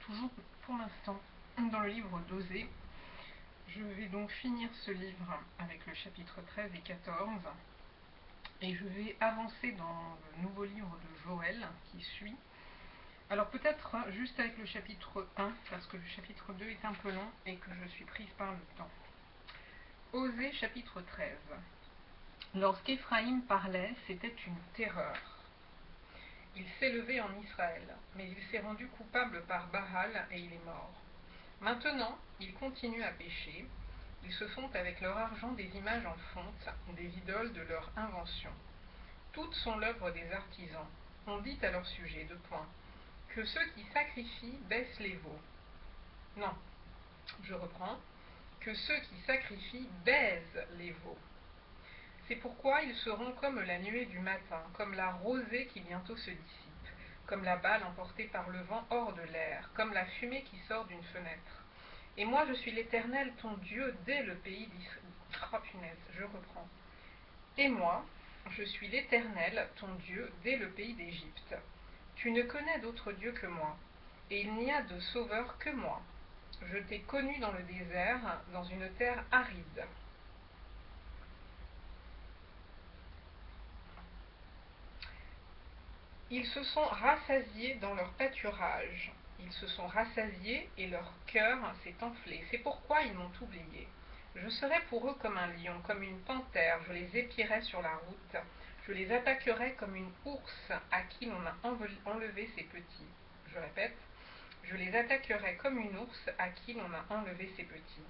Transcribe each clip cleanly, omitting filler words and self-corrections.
toujours pour l'instant dans le livre d'Osée. Je vais donc finir ce livre avec le chapitre 13 et 14 et je vais avancer dans le nouveau livre de Joël qui suit. Alors peut-être juste avec le chapitre 1 parce que le chapitre 2 est un peu long et que je suis prise par le temps. Osée chapitre 13. Lorsqu'Éphraïm parlait, c'était une terreur. Il s'est levé en Israël, mais il s'est rendu coupable par Baal et il est mort. Maintenant, ils continuent à pécher. Ils se font avec leur argent des images en fonte, des idoles de leur invention. Toutes sont l'œuvre des artisans. On dit à leur sujet, que ceux qui sacrifient baissent les veaux. Non, je reprends, que ceux qui sacrifient baisent les veaux. C'est pourquoi ils seront comme la nuée du matin, comme la rosée qui bientôt se dissipe, comme la balle emportée par le vent hors de l'air, comme la fumée qui sort d'une fenêtre. Et moi je suis l'Éternel, ton Dieu, dès le pays d'Israël. Oh punaise, je reprends. Et moi, je suis l'Éternel, ton Dieu, dès le pays d'Égypte. Tu ne connais d'autre Dieu que moi, et il n'y a de sauveur que moi. Je t'ai connu dans le désert, dans une terre aride. Ils se sont rassasiés dans leur pâturage. Ils se sont rassasiés et leur cœur s'est enflé. C'est pourquoi ils m'ont oublié. Je serai pour eux comme un lion, comme une panthère. Je les épierai sur la route. Je les attaquerai comme une ours à qui l'on a enlevé ses petits. Je répète, je les attaquerai comme une ours à qui l'on a enlevé ses petits.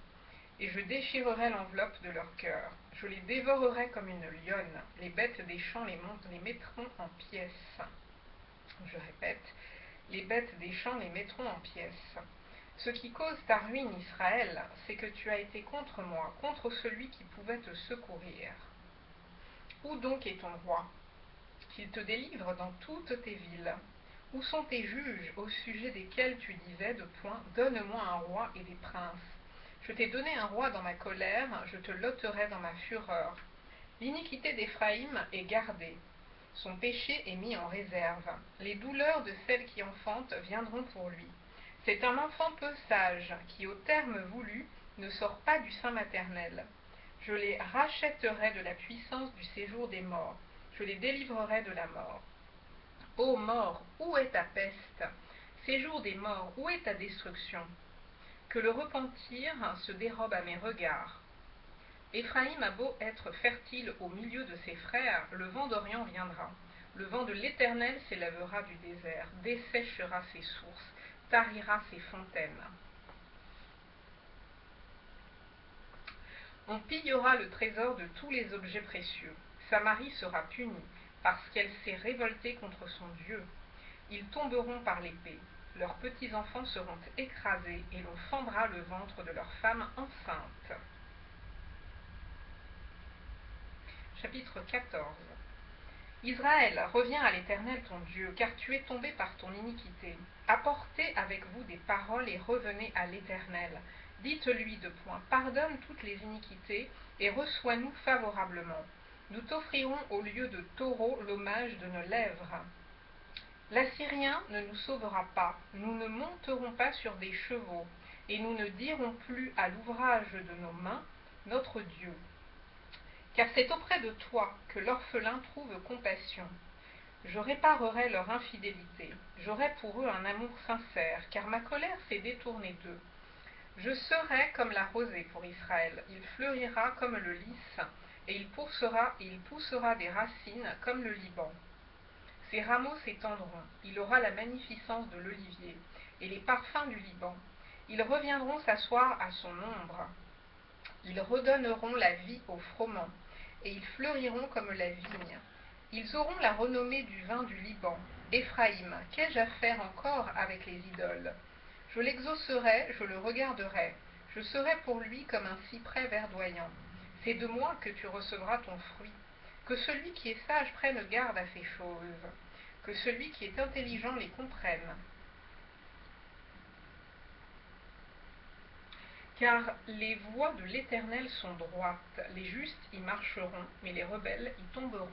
Et je déchirerai l'enveloppe de leur cœur. Je les dévorerai comme une lionne. Les bêtes des champs les mettront en pièces. Je répète, les bêtes des champs les mettront en pièces. Ce qui cause ta ruine, Israël, c'est que tu as été contre moi, contre celui qui pouvait te secourir. Où donc est ton roi, qu'il te délivre dans toutes tes villes? Où sont tes juges au sujet desquels tu disais donne-moi un roi et des princes? Je t'ai donné un roi dans ma colère, je te l'ôterai dans ma fureur. L'iniquité d'Éphraïm est gardée. Son péché est mis en réserve. Les douleurs de celle qui enfante viendront pour lui. C'est un enfant peu sage qui, au terme voulu, ne sort pas du sein maternel. Je les rachèterai de la puissance du séjour des morts. Je les délivrerai de la mort. Ô mort, où est ta peste? Séjour des morts, où est ta destruction? Que le repentir se dérobe à mes regards. Éphraïm a beau être fertile au milieu de ses frères, le vent d'Orient viendra. Le vent de l'Éternel s'élèvera du désert, desséchera ses sources, tarira ses fontaines. On pillera le trésor de tous les objets précieux. Samarie sera punie, parce qu'elle s'est révoltée contre son Dieu. Ils tomberont par l'épée. Leurs petits-enfants seront écrasés, et l'on fendra le ventre de leurs femmes enceintes. Chapitre 14. Israël, reviens à l'Éternel ton Dieu, car tu es tombé par ton iniquité. Apportez avec vous des paroles et revenez à l'Éternel. Dites-lui pardonne toutes les iniquités et reçois-nous favorablement. Nous t'offrirons au lieu de taureau l'hommage de nos lèvres. L'Assyrien ne nous sauvera pas, nous ne monterons pas sur des chevaux, et nous ne dirons plus à l'ouvrage de nos mains, notre Dieu. Car c'est auprès de toi que l'orphelin trouve compassion. Je réparerai leur infidélité. J'aurai pour eux un amour sincère, car ma colère s'est détournée d'eux. Je serai comme la rosée pour Israël. Il fleurira comme le lys, et il poussera des racines comme le Liban. Ses rameaux s'étendront. Il aura la magnificence de l'olivier et les parfums du Liban. Ils reviendront s'asseoir à son ombre. Ils redonneront la vie aux froment, et ils fleuriront comme la vigne. Ils auront la renommée du vin du Liban. Éphraïm, qu'ai-je à faire encore avec les idoles? Je l'exaucerai, je le regarderai. Je serai pour lui comme un cyprès verdoyant. C'est de moi que tu recevras ton fruit. Que celui qui est sage prenne garde à ces choses. Que celui qui est intelligent les comprenne. Car les voies de l'Éternel sont droites, les justes y marcheront, mais les rebelles y tomberont.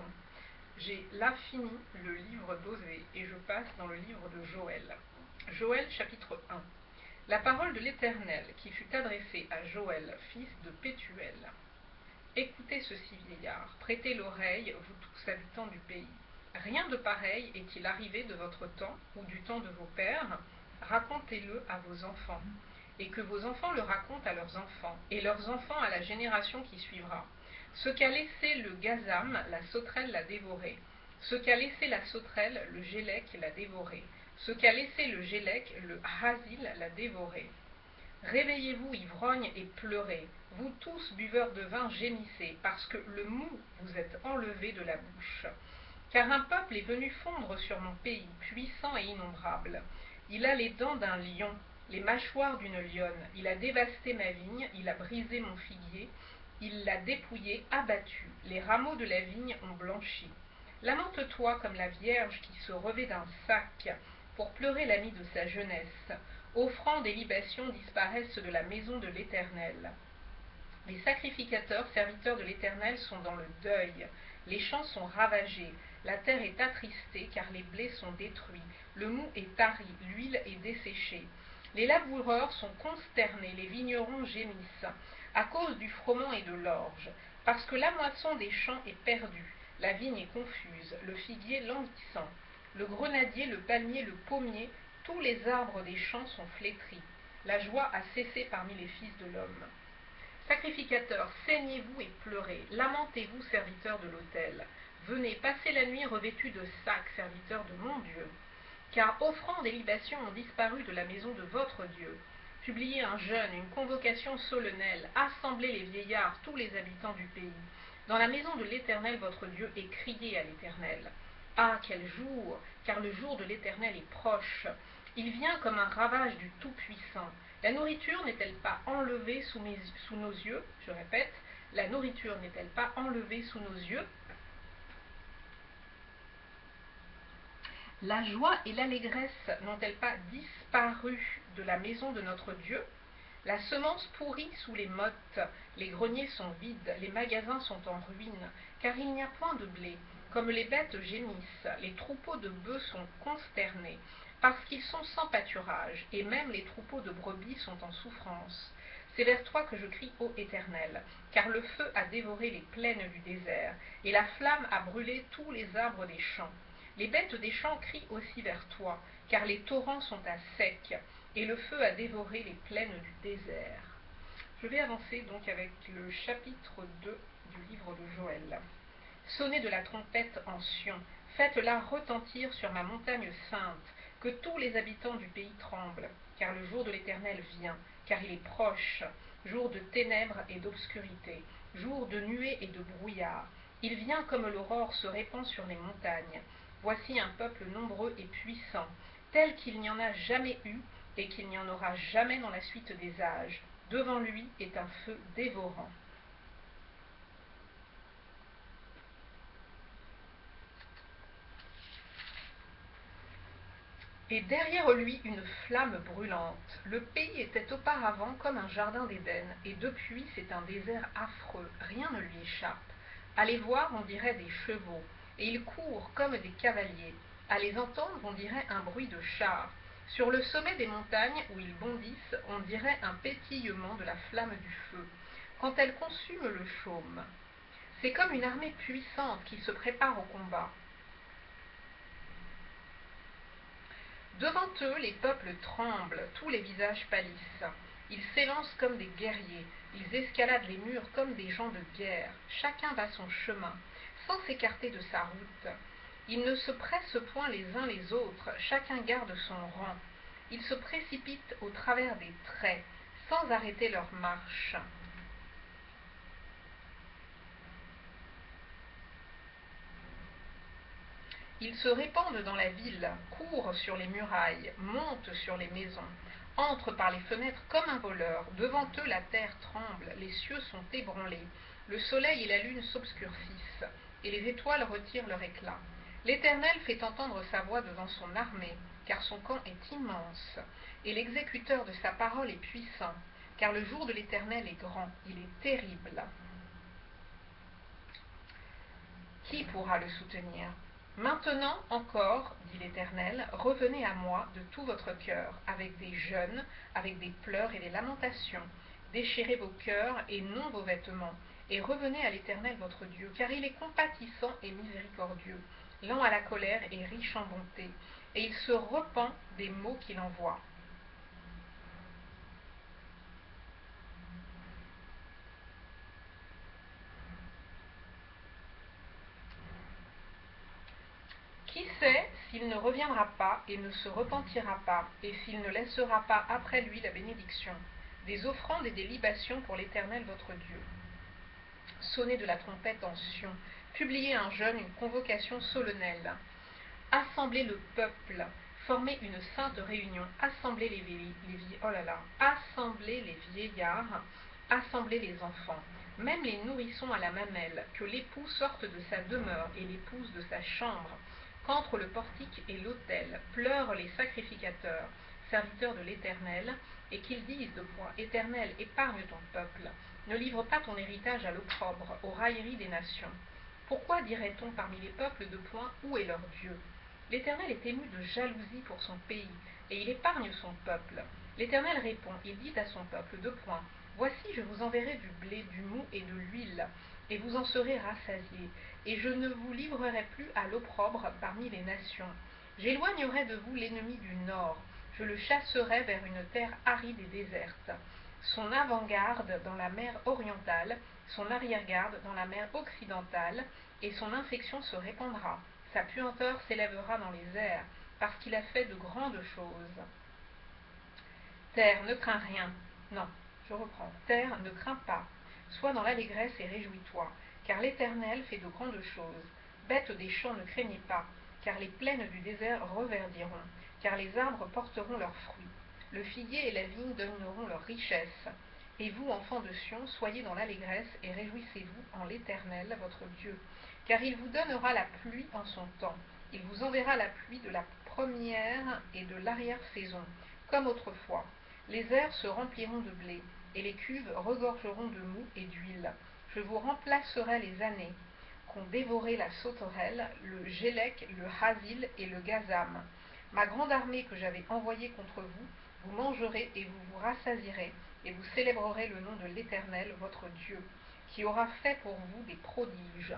J'ai là fini le livre d'Osée et je passe dans le livre de Joël. Joël chapitre 1. La parole de l'Éternel qui fut adressée à Joël, fils de Pétuel. Écoutez ceci, vieillard, prêtez l'oreille, vous tous habitants du pays. Rien de pareil est-il arrivé de votre temps ou du temps de vos pères? Racontez-le à vos enfants, et que vos enfants le racontent à leurs enfants, et leurs enfants à la génération qui suivra. Ce qu'a laissé le gazam, la sauterelle l'a dévoré. Ce qu'a laissé la sauterelle, le gélec l'a dévoré. Ce qu'a laissé le gélec, le hasil l'a dévoré. Réveillez-vous, ivrognes, et pleurez. Vous tous, buveurs de vin, gémissez, parce que le mou vous est enlevé de la bouche. Car un peuple est venu fondre sur mon pays, puissant et innombrable. Il a les dents d'un lion, les mâchoires d'une lionne. Il a dévasté ma vigne, il a brisé mon figuier, il l'a dépouillé, abattu. Les rameaux de la vigne ont blanchi. Lamente-toi comme la vierge qui se revêt d'un sac pour pleurer l'ami de sa jeunesse. Offrandes et libations disparaissent de la maison de l'Éternel. Les sacrificateurs, serviteurs de l'Éternel, sont dans le deuil. Les champs sont ravagés. La terre est attristée, car les blés sont détruits. Le mou est tari, l'huile est desséchée. Les laboureurs sont consternés, les vignerons gémissent, à cause du froment et de l'orge, parce que la moisson des champs est perdue. La vigne est confuse, le figuier languissant. Le grenadier, le palmier, le pommier, tous les arbres des champs sont flétris. La joie a cessé parmi les fils de l'homme. Sacrificateurs, saignez-vous et pleurez. Lamentez-vous, serviteurs de l'autel. Venez, passez la nuit revêtus de sacs, serviteurs de mon Dieu. Car offrandes et libations ont disparu de la maison de votre Dieu. Publiez un jeûne, une convocation solennelle. Assemblez les vieillards, tous les habitants du pays. Dans la maison de l'Éternel, votre Dieu, et criez à l'Éternel. Ah, quel jour! Car le jour de l'Éternel est proche. Il vient comme un ravage du Tout-Puissant. La nourriture n'est-elle pas enlevée sous nos yeux? Je répète, la nourriture n'est-elle pas enlevée sous nos yeux? La joie et l'allégresse n'ont-elles pas disparu de la maison de notre Dieu? La semence pourrit sous les mottes, les greniers sont vides, les magasins sont en ruine, car il n'y a point de blé. Comme les bêtes gémissent, les troupeaux de bœufs sont consternés, parce qu'ils sont sans pâturage, et même les troupeaux de brebis sont en souffrance. C'est vers toi que je crie, ô Éternel, car le feu a dévoré les plaines du désert, et la flamme a brûlé tous les arbres des champs. Les bêtes des champs crient aussi vers toi, car les torrents sont à sec, et le feu a dévoré les plaines du désert. Je vais avancer donc avec le chapitre 2 du livre de Joël. Sonnez de la trompette en Sion, faites-la retentir sur ma montagne sainte, que tous les habitants du pays tremblent, car le jour de l'Éternel vient, car il est proche, jour de ténèbres et d'obscurité, jour de nuées et de brouillard. Il vient comme l'aurore se répand sur les montagnes. Voici un peuple nombreux et puissant, tel qu'il n'y en a jamais eu et qu'il n'y en aura jamais dans la suite des âges. Devant lui est un feu dévorant. Et derrière lui une flamme brûlante. Le pays était auparavant comme un jardin d'Éden, et depuis c'est un désert affreux, rien ne lui échappe. À les voir on dirait des chevaux, et ils courent comme des cavaliers. À les entendre on dirait un bruit de chars. Sur le sommet des montagnes où ils bondissent, on dirait un pétillement de la flamme du feu, quand elle consume le chaume. C'est comme une armée puissante qui se prépare au combat. Devant eux, les peuples tremblent, tous les visages pâlissent. Ils s'élancent comme des guerriers, ils escaladent les murs comme des gens de guerre. Chacun va son chemin, sans s'écarter de sa route. Ils ne se pressent point les uns les autres, chacun garde son rang. Ils se précipitent au travers des traits, sans arrêter leur marche. Ils se répandent dans la ville, courent sur les murailles, montent sur les maisons, entrent par les fenêtres comme un voleur. Devant eux, la terre tremble, les cieux sont ébranlés, le soleil et la lune s'obscurcissent, et les étoiles retirent leur éclat. L'Éternel fait entendre sa voix devant son armée, car son camp est immense, et l'exécuteur de sa parole est puissant, car le jour de l'Éternel est grand, il est terrible. Qui pourra le soutenir? Maintenant encore, dit l'Éternel, revenez à moi de tout votre cœur, avec des jeûnes, avec des pleurs et des lamentations. Déchirez vos cœurs et non vos vêtements, et revenez à l'Éternel votre Dieu, car il est compatissant et miséricordieux, lent à la colère et riche en bonté, et il se repent des maux qu'il envoie. Qui sait s'il ne reviendra pas et ne se repentira pas, et s'il ne laissera pas après lui la bénédiction, des offrandes et des libations pour l'Éternel votre Dieu. Sonnez de la trompette en Sion, publiez un jeûne, une convocation solennelle. Assemblez le peuple, formez une sainte réunion, assemblez assemblez les vieillards, assemblez les enfants, même les nourrissons à la mamelle, que l'époux sorte de sa demeure et l'épouse de sa chambre, qu'entre le portique et l'autel pleurent les sacrificateurs, serviteurs de l'Éternel, et qu'ils disent de point, Éternel, épargne ton peuple, ne livre pas ton héritage à l'opprobre, aux railleries des nations. Pourquoi dirait-on parmi les peuples de point, où est leur Dieu? L'Éternel est ému de jalousie pour son pays, et il épargne son peuple. L'Éternel répond, il dit à son peuple de point, voici je vous enverrai du blé, du mou et de l'huile, et vous en serez rassasiés, et je ne vous livrerai plus à l'opprobre parmi les nations. J'éloignerai de vous l'ennemi du nord, je le chasserai vers une terre aride et déserte. Son avant-garde dans la mer orientale, son arrière-garde dans la mer occidentale, et son infection se répandra. Sa puanteur s'élèvera dans les airs, parce qu'il a fait de grandes choses. Terre, ne crains rien. Non, je reprends. Terre, ne crains pas. Sois dans l'allégresse et réjouis-toi, car l'Éternel fait de grandes choses. Bêtes des champs, ne craignez pas, car les plaines du désert reverdiront, car les arbres porteront leurs fruits. Le figuier et la vigne donneront leur richesse. Et vous, enfants de Sion, soyez dans l'allégresse et réjouissez-vous en l'Éternel, votre Dieu, car il vous donnera la pluie en son temps. Il vous enverra la pluie de la première et de l'arrière-saison, comme autrefois. Les airs se rempliront de blé, et les cuves regorgeront de mou et d'huile. Je vous remplacerai les années qu'ont dévoré la sauterelle, le gélec, le hasil et le gazam. Ma grande armée que j'avais envoyée contre vous, vous mangerez et vous vous rassasierez, et vous célébrerez le nom de l'Éternel, votre Dieu, qui aura fait pour vous des prodiges.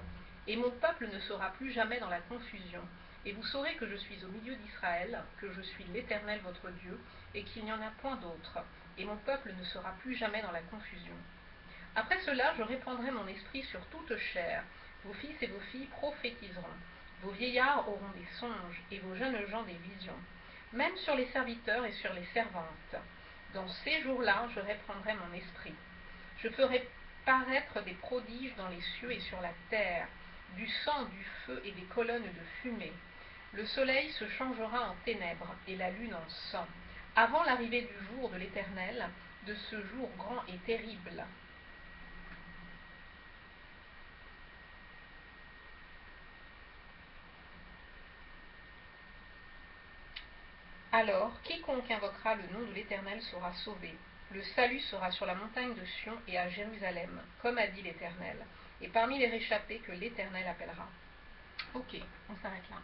Et mon peuple ne sera plus jamais dans la confusion. Et vous saurez que je suis au milieu d'Israël, que je suis l'Éternel votre Dieu, et qu'il n'y en a point d'autre. Et mon peuple ne sera plus jamais dans la confusion. Après cela, je répandrai mon esprit sur toute chair. Vos fils et vos filles prophétiseront. Vos vieillards auront des songes, et vos jeunes gens des visions. Même sur les serviteurs et sur les servantes. Dans ces jours-là, je répandrai mon esprit. Je ferai paraître des prodiges dans les cieux et sur la terre, du sang, du feu et des colonnes de fumée. Le soleil se changera en ténèbres et la lune en sang, avant l'arrivée du jour de l'Éternel, de ce jour grand et terrible. Alors, quiconque invoquera le nom de l'Éternel sera sauvé. Le salut sera sur la montagne de Sion et à Jérusalem, comme a dit l'Éternel, et parmi les réchappés que l'Éternel appellera. Ok, on s'arrête là.